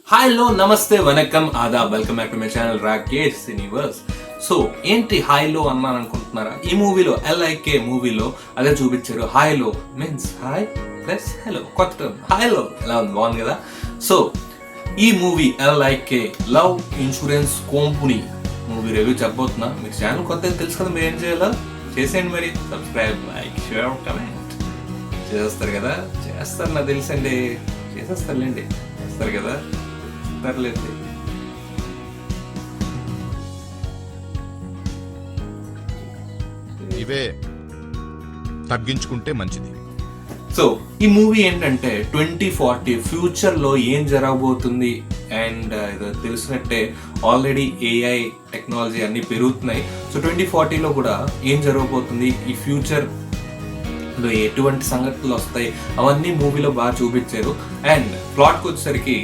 Hello నమస్తే వనకం ఆదాబ్ welcome back to my channel Rakesh Cineverse. So ఏంటి హాయ్లో అన్నాను అనుకుంటున్నారా? ఈ మూవీలో LIK మూవీలో అదే చూపించారు. హాయ్లో మీన్స్ హాయ్ ప్లస్ హలో, కొత్త టర్మ్ హాయ్లో. ఎలా ఉంది? బాగుంది కదా. సో ఈ movie LIK love insurance company movie review చెప్పబోతున్నా. మీకు ఛానల్ కొత్త తెలుసు కదా, మీరు ఏం చేయాలో చేసేయండి. మరి సబ్స్క్రైబ్, లైక్, షేర్, కమెంట్ చేస్తారు కదా. చేస్తారు నాకు తెలుసండి, చేసేస్తారులేండి, చేస్తారు కదా. పర్లేదు. ఇవే తగ్గించుకుంటే మంచిది. సో ఈ మూవీ ఏంటంటే 2040 ఫ్యూచర్ లో ఏం జరగబోతుంది అండ్ ఇది తెలిసినట్టే ఆల్రెడీ AI టెక్నాలజీ అన్ని పెరుగుతున్నాయి. సో 2040లో కూడా ఏం జరగబోతుంది, ఈ ఫ్యూచర్ లో ఎటువంటి సంగతులు వస్తాయి అవన్నీ మూవీలో బాగా చూపించారు. అండ్ ప్లాట్కి వచ్చేసరికి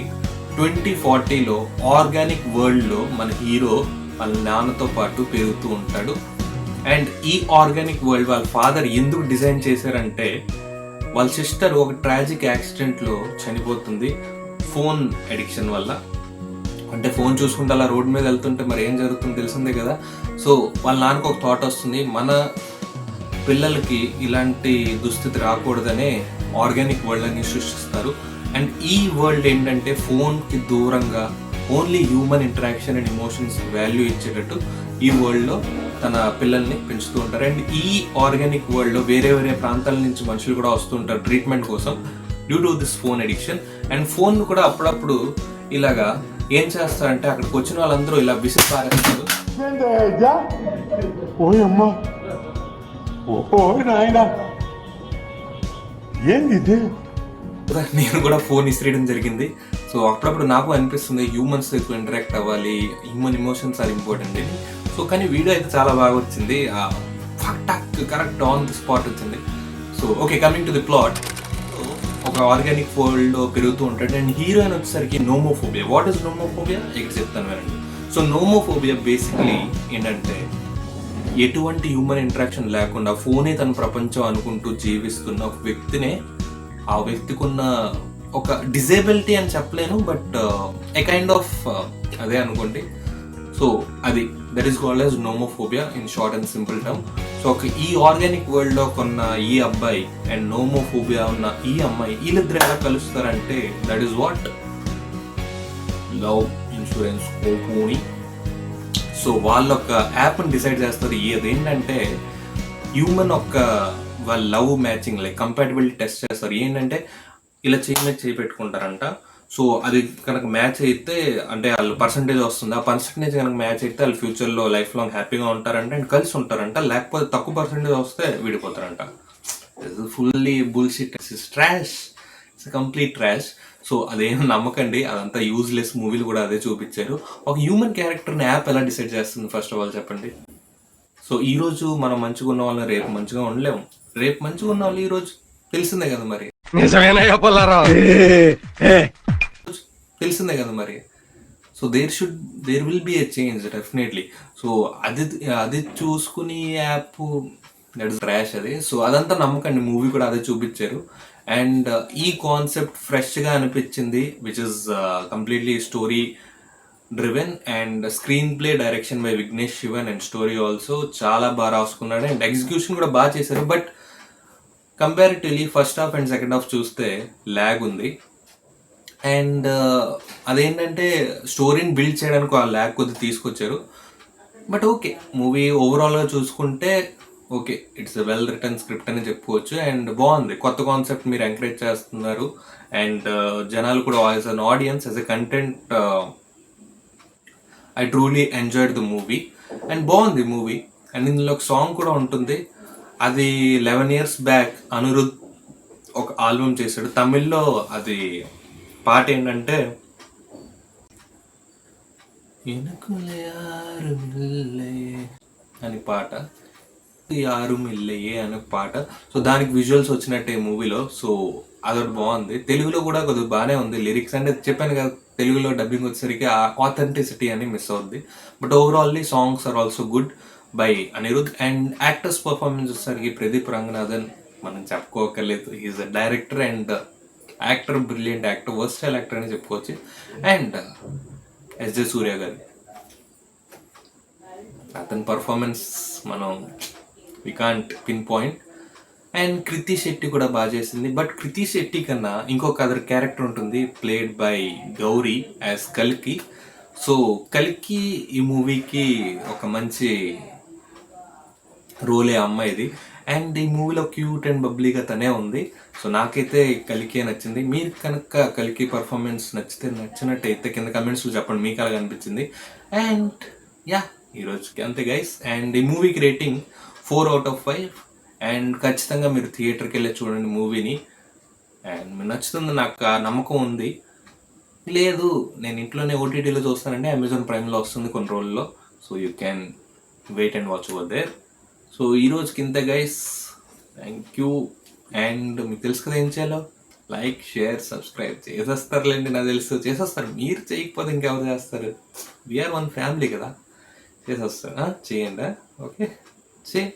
2040లో ఆర్గానిక్ వరల్డ్లో మన హీరో వాళ్ళ నాన్నతో పాటు పెరుగుతూ ఉంటాడు. అండ్ ఈ ఆర్గానిక్ వరల్డ్ వాళ్ళ ఫాదర్ ఎందుకు డిజైన్ చేశారంటే, వాళ్ళ సిస్టర్ ఒక ట్రాజిక్ యాక్సిడెంట్లో చనిపోతుంది ఫోన్ అడిక్షన్ వల్ల. అంటే ఫోన్ చూసుకుంటే అలా రోడ్డు మీద వెళ్తుంటే మరి ఏం జరుగుతుందో తెలిసిందే కదా. సో వాళ్ళ నాన్నకు ఒక థాట్ వస్తుంది, మన పిల్లలకి ఇలాంటి దుస్థితి రాకూడదనే ఆర్గానిక్ వరల్డ్ అని సృష్టిస్తారు. అండ్ ఈ వరల్డ్ ఏంటంటే ఫోన్కి దూరంగా only human interaction and emotions value ఇచ్చేటట్టు ఈ వరల్డ్లో తన పిల్లల్ని పెంచుతూ ఉంటారు. అండ్ ఈ ఆర్గానిక్ వరల్డ్లో వేరే వేరే ప్రాంతాల నుంచి మనుషులు కూడా వస్తూ ఉంటారు ట్రీట్మెంట్ కోసం due to this phone addiction. And phone కూడా అప్పుడప్పుడు ఇలాగా ఏం చేస్తారంటే అక్కడికి వచ్చిన వాళ్ళందరూ ఇలా విసిరి పారేస్తారు. నేను కూడా ఫోన్ ఇసిరేయడం జరిగింది. సో అప్పుడప్పుడు నాకు అనిపిస్తుంది హ్యూమన్స్ ఎక్కువ ఇంటరాక్ట్ అవ్వాలి, హ్యూమన్ ఎమోషన్స్ ఆర్ ఇంపార్టెంట్ అని. సో కానీ వీడియో అయితే చాలా బాగా వచ్చింది, కరెక్ట్ ఆన్ ది స్పాట్ వచ్చింది. So okay, coming to the plot. ఒక ఆర్గానిక్ వరల్డ్ పెరుగుతూ ఉంటాడు. అండ్ హీరోయిన్ వచ్చేసరికి నోమోఫోబియా. వాట్ ఈస్ నోమోఫోబియా ఇక్కడ చెప్తాను వినండి. సో నోమోఫోబియా బేసిక్లీ ఏంటంటే ఎటువంటి హ్యూమన్ ఇంటరాక్షన్ లేకుండా ఫోనే తన ప్రపంచం అనుకుంటూ జీవిస్తున్న ఒక వ్యక్తినే, ఆ వ్యక్తికి ఉన్న ఒక డిజేబిలిటీ అని చెప్పలేను, బట్ ఏ కైండ్ ఆఫ్ అదే అనుకోండి. సో అది that is called as nomophobia in short and simple term. So ఒక ఈ ఆర్గానిక్ వరల్డ్ లో కొన్న ఈ అబ్బాయి అండ్ నోమోఫోబియా ఉన్న ఈ అమ్మాయి, వీళ్ళిద్దరు ఎలా కలుస్తారంటే that is what love insurance company. So వాళ్ళు ఒక యాప్ని డిసైడ్ చేస్తారు. అదేంటంటే హ్యూమన్ ఒక వాళ్ళ love matching like compatibility test చేస్తారు. ఏంటంటే ఇలా చేయి పెట్టుకుంటారంట. సో అది కనుక మ్యాచ్ అయితే అంటే వాళ్ళు పర్సంటేజ్ వస్తుంది. ఆ పర్సంటేజ్ కనుక మ్యాచ్ అయితే వాళ్ళు ఫ్యూచర్లో లైఫ్ లాంగ్ హ్యాపీగా ఉంటారంట అండ్ కలిసి ఉంటారంట. లేకపోతే తక్కువ పర్సంటేజ్ వస్తే విడిపోతారంట. Fully bullshit, trash, it's complete trash. So అదేం నమ్మకండి, అదంతా యూజ్లెస్. మూవీలు కూడా అదే చూపించారు. ఒక హ్యూమన్ క్యారెక్టర్ని యాప్ ఎలా డిసైడ్ చేస్తుంది ఫస్ట్ ఆఫ్ ఆల్ చెప్పండి. సో ఈ రోజు మనం మంచిగా ఉన్న వాళ్ళని రేపు మంచిగా ఉండలేము, రేపు మంచిగా ఉన్న వాళ్ళు ఈ రోజు తెలిసిందే కదా మరి. తెలిసిందే కదా మరి. So there will be a change definitely. So అది చూసుకుని యాప్ దట్ ఇస్ ట్రాష్ అది. సో అదంతా నమ్మకండి, మూవీ కూడా అదే చూపించారు. అండ్ ఈ కాన్సెప్ట్ ఫ్రెష్గా అనిపించింది, which is completely story driven. And screenplay direction by Vignesh Shivan and story also చాలా బాగా రాసుకున్నాడు. అండ్ ఎగ్జిక్యూషన్ కూడా బాగా చేశారు. But comparatively first half and second half చూస్తే ల్యాగ్ ఉంది. అండ్ అదేంటంటే స్టోరీని బిల్డ్ చేయడానికి ఆ ల్యాగ్ కొద్ది తీసుకొచ్చారు. బట్ ఓకే, మూవీ ఓవరాల్గా చూసుకుంటే okay, it's a well return script అని చెప్పుకోవచ్చు. అండ్ బాగుంది, కొత్త కాన్సెప్ట్ మీరు ఎంకరేజ్ చేస్తున్నారు. అండ్ జనాలు కూడా as an audience, as a content, I truly enjoyed the movie. And బాగుంది మూవీ. అండ్ ఇందులో ఒక సాంగ్ కూడా ఉంటుంది. అది 11 years బ్యాక్ అనిరుద్ ఒక ఆల్బమ్ చేశాడు తమిళ్లో. అది పాట ఏంటంటే అని పాట, యారుమిల్లయే అనే పాట. సో దానికి విజువల్స్ వచ్చినట్టే మూవీలో. సో అదొకటి బాగుంది. తెలుగులో కూడా కొద్దిగా బాగానే ఉంది లిరిక్స్. అంటే చెప్పాను కదా, తెలుగులో డబ్బింగ్ వచ్చేసరికి ఆ ఆథెంటిసిటీ అని మిస్ అవుద్ది. But overall songs are also good by Anirudh. And actors performance వచ్చేసరికి ప్రదీప్ రంగనాథన్ మనం చెప్పుకోకర్లేదు, he's a director and actor, brilliant actor, versatile actor అని చెప్పుకోవచ్చు. అండ్ ఎస్జే సూర్య గారు, అతని పర్ఫార్మెన్స్ మనం we can't pinpoint. And Krithi Shetty కూడా బాగా చేసింది. బట్ కృతి శెట్టి కన్నా ఇంకొక అదర్ క్యారెక్టర్ ఉంటుంది, ప్లేడ్ బై గౌరీ యాజ్ కల్కి. సో కల్కి ఈ మూవీకి ఒక మంచి రోలే అమ్మాయిది. అండ్ ఈ మూవీలో క్యూట్ అండ్ బబ్లీగా తనే ఉంది. సో నాకైతే కలికే నచ్చింది. మీరు కనుక కలికి పర్ఫార్మెన్స్ నచ్చినట్టయితే కింద కమెంట్స్లో చెప్పండి మీకు అలాగ అనిపించింది. అండ్ యా, ఈరోజుకి అంతే గైస్. అండ్ ఈ మూవీకి రేటింగ్ 4/5. అండ్ ఖచ్చితంగా మీరు థియేటర్కి వెళ్ళి చూడండి మూవీని. అండ్ మీరు నచ్చుతుంది, నాకు ఆ నమ్మకం ఉంది. లేదు నేను ఇంట్లోనే ఓటీటీలో చూస్తానంటే అమెజాన్ ప్రైమ్లో వస్తుంది కొన్ని రోజుల్లో. So you can wait and watch over there. So ఈరోజుకి ఇంత గైస్, థ్యాంక్ యూ. అండ్ మీకు తెలుసు కదా ఏం చేయాలో, లైక్, షేర్, సబ్స్క్రైబ్ చేసేస్తారులేండి, నాకు తెలుసు చేసేస్తారు. మీరు చేయకపోతే ఇంకెవరు చేస్తారు? వీఆర్ వన్ ఫ్యామిలీ కదా, చేసేస్తారు. చేయండి. ఓకే, చేయి.